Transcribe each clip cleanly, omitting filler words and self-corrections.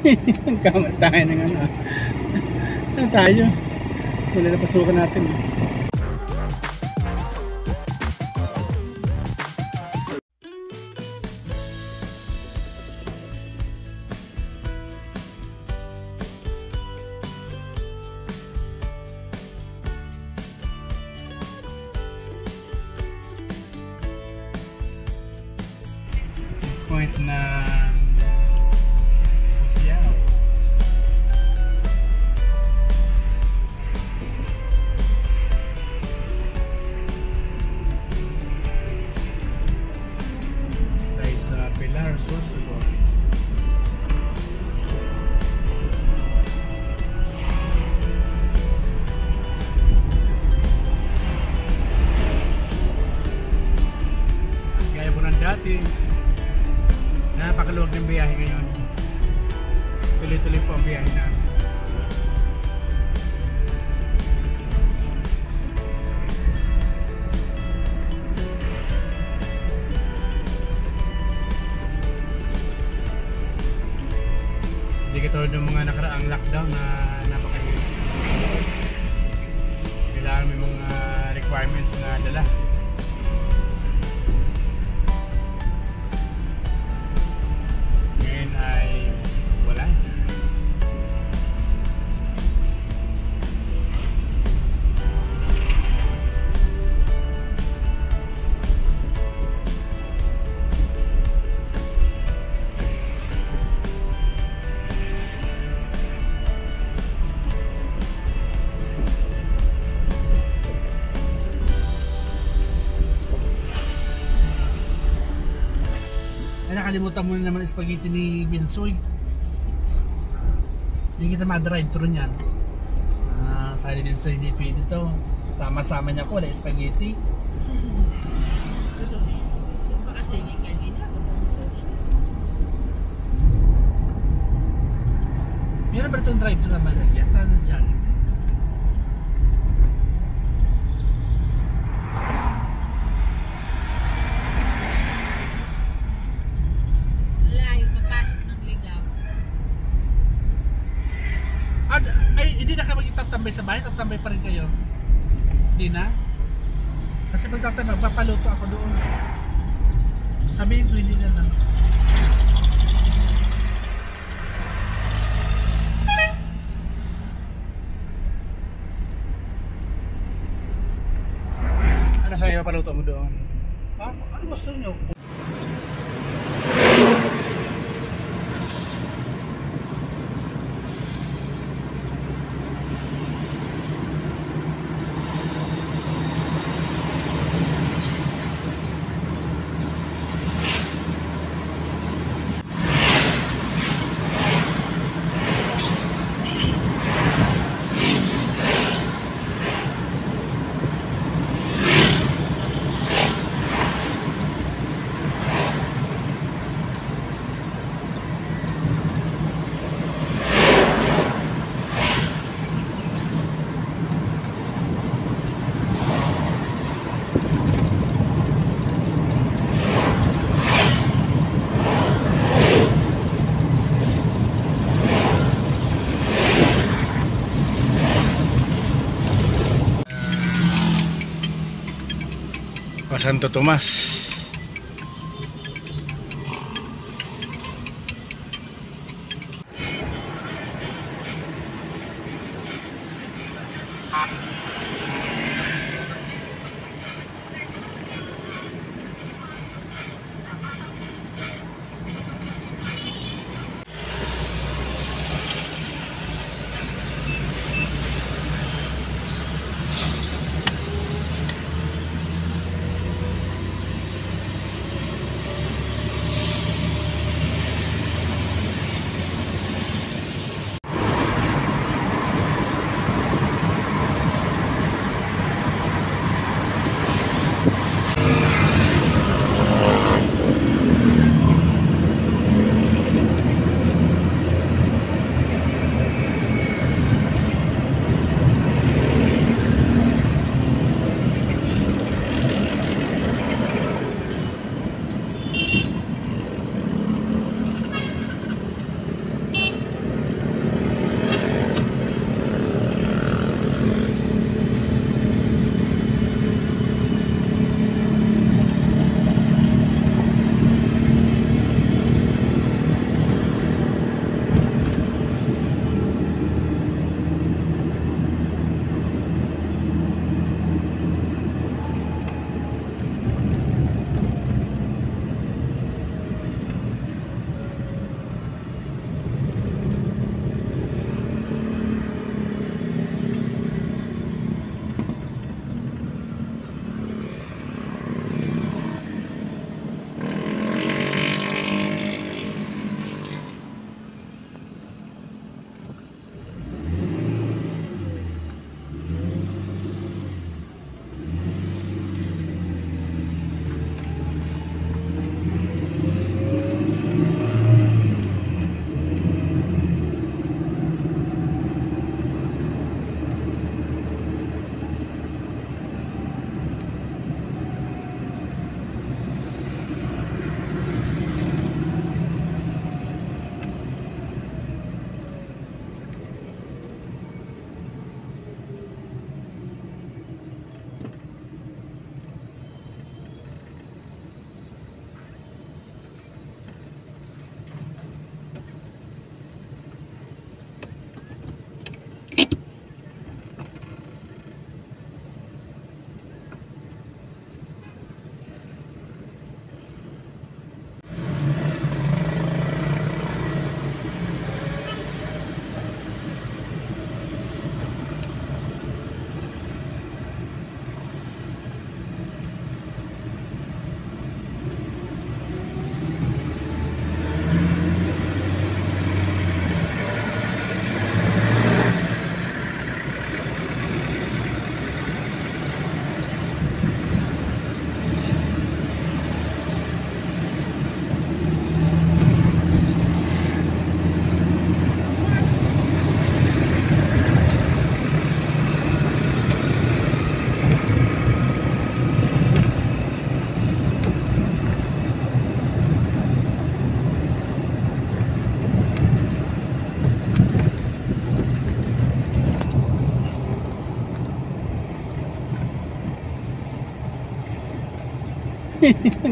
Kamay tayo ng ano. Saan tayo? Wala na pasukan natin. Point na Pilar Sorsogon. Gaya po ng dati, napakaluwag ng biyahe ngayon. Tuloy-tuloy po ang biyahe namin. Hindi katulad ng mga nakaraang lockdown na napakahirap. Kailangan may mga requirements na dala. Ngayon ay wala. Nakalimutan mo na naman ang spaghetti ni Binsoy. Hindi kita ma-drive thru niyan. Sabi ni Binsoy, hindi pwede ito. Sama-sama niya ko, wala spaghetti. Meron ba itong drive thru naman? Yata na dyan. Ay, hindi na kayo magtatambay sa bahay, tatambay pa rin kayo. Hindi na? Kasi pagtatambay, magpapaluto ako doon. Sabihin ko, hindi na lang. Ano sa'yo, paluto mo doon? Ano gusto nyo? Santo Tomas.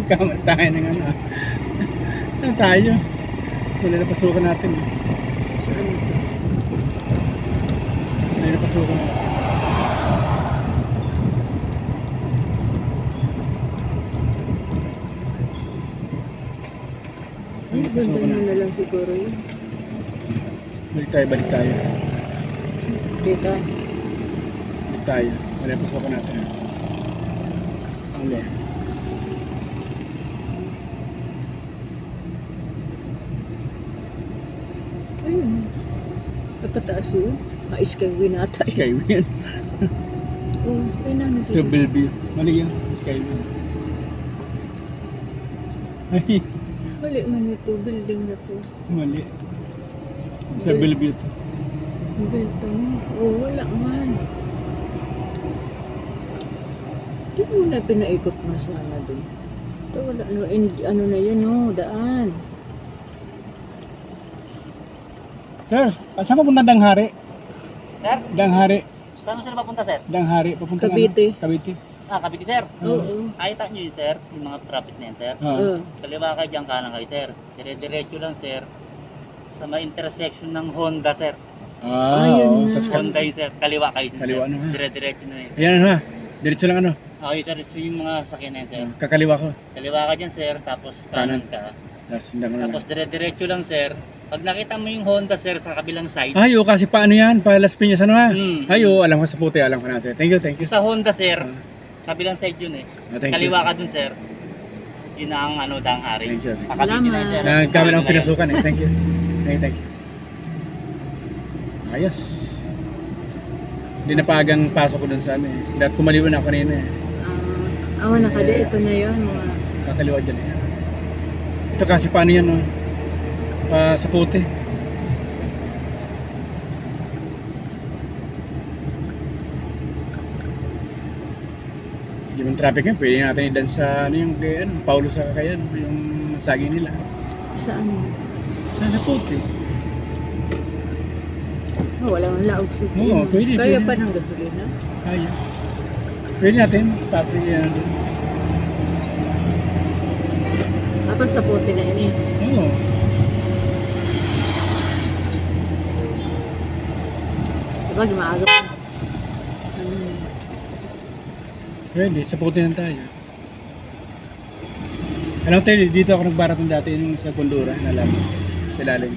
Kamay tayo ng ano. Saan tayo? Wala na pasukan natin. Wala na pasukan natin. Ay, ganda na lang siguro yun. Balik tayo, balik tayo. Dito. Balik tayo. Wala na pasukan natin. Ano? Ayun. Napataas yun. Skyway nata. Skyway yan. Oo, ayun na Ito, dito. Bellevue. Mali yan. Skyway. Ay, Mali man ito, building na to. mali. Sa Bellevue ito. Building. Oo, wala man. Di mo na pinaikot mo sana dun. Ito wala, ano na yan, no, daan. Sir, saan papunta Danghari? Sir? Danghari. Saan sir papunta, sir? Danghari. Papunta Cavite. Cavite. Ah, Cavite, sir. Oo. Nakita nyo yun, sir, yung mga traffic na yan, sir. Oo. Kaliwa kayo dyan, kanan kayo, sir. Dire-diretso lang, sir. Sa may intersection ng Honda, sir. Ayun Oo. na. Tas Honda yun, sir. Kaliwa kayo, sir. Kaliwa na, ha? Dire-diretso na yun. Ayan ano ha. Diretso lang ano. Okay, sir. Ito yung mga sakyan na yan, sir. Kakaliwa ko. Kaliwa ka dyan, sir. Tapos kanan ka. Tapos hindi ko na. Tapos dire-diretso lang, sir. Pag nakita mo yung Honda, sir, sa kabilang side. Ay, oo, kasi paano yan? Pa Las Piñas ano ha? Ay, Mm. oo, alam ko sa puti, alam ko na sir. Thank you, thank you. Sa Honda, sir. Ah, Kabilang side yun eh. thank you. Kaliwa ka dun, sir. Yun ang ano, Danghari. Thank you. Pakabiti na yun, sir. Kami lang pinasukan eh. Thank you. Thank you, thank you. Ayos. Hindi na pagang pasok ko dun sa amin. Dahil kumaliwa na ako kanina eh. Awa na ka ito na yun. Mga... Kakaliwa dyan eh. Ito kasi paano yan no? Sa puti. Yung traffic nga, pwede natin idan sa ano yung kay ano, Paulo sa kakayan, yung saging nila. Saan? Sa puti. Oh, wala nang laog sa Oo, pwede, Kaya pwede. pa ng gasolina? Kaya. Pwede natin, pasok yan. Apa sa puti na yun eh. Oo. Diba, gimaaga pa. Pwede, sa puti lang tayo. Alam mo tayo, dito ako nagbaraton dati yung sa Kundura, alam mo, sa ilalim.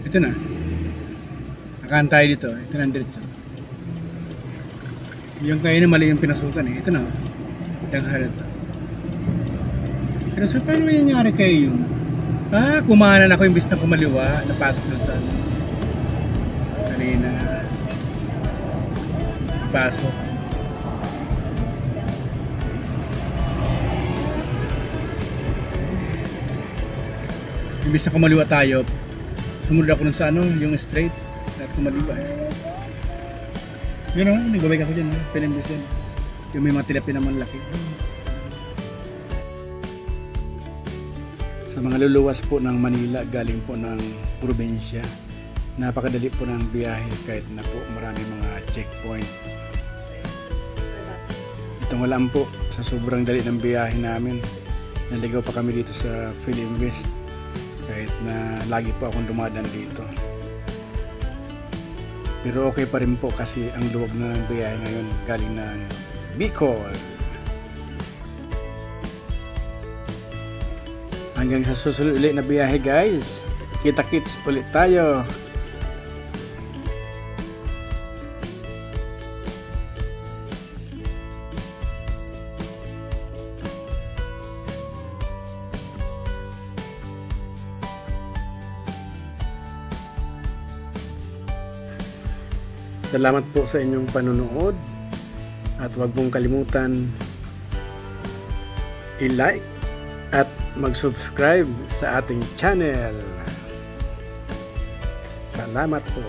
Ito na. Nakaan tayo dito, ito na ang diretso. Yung kayo na mali yung pinasukan eh. Ito na. Danghari ito. Pero so paano nangyari kayo yun? Kumanan ako imbis na kumaliwa. Napasok doon sa ano. Kanina. Napasok. Imbis na kumaliwa tayo, sumunod ako dun sa ano, yung straight. At kumaliwa eh. Yun o, nagaway ako dyan, pinimbis yan. Yung may mga tilapia naman laki. Sa mga luluwas po ng Manila, galing po ng probinsya, napakadali po ng biyahe kahit na po marami mga checkpoint. Ito nga lang po, sa sobrang dali ng biyahe namin, naligaw pa kami dito sa Philinvest kahit na lagi po akong dumadaan dito. Pero okay pa rin po kasi ang luwag na ng biyahe ngayon galing ng Bicol. Hanggang sa susunod ulit na biyahe guys. Kita-kits ulit tayo. Salamat po sa inyong panonood at huwag mong kalimutan i-like at mag-subscribe sa ating channel. Salamat po.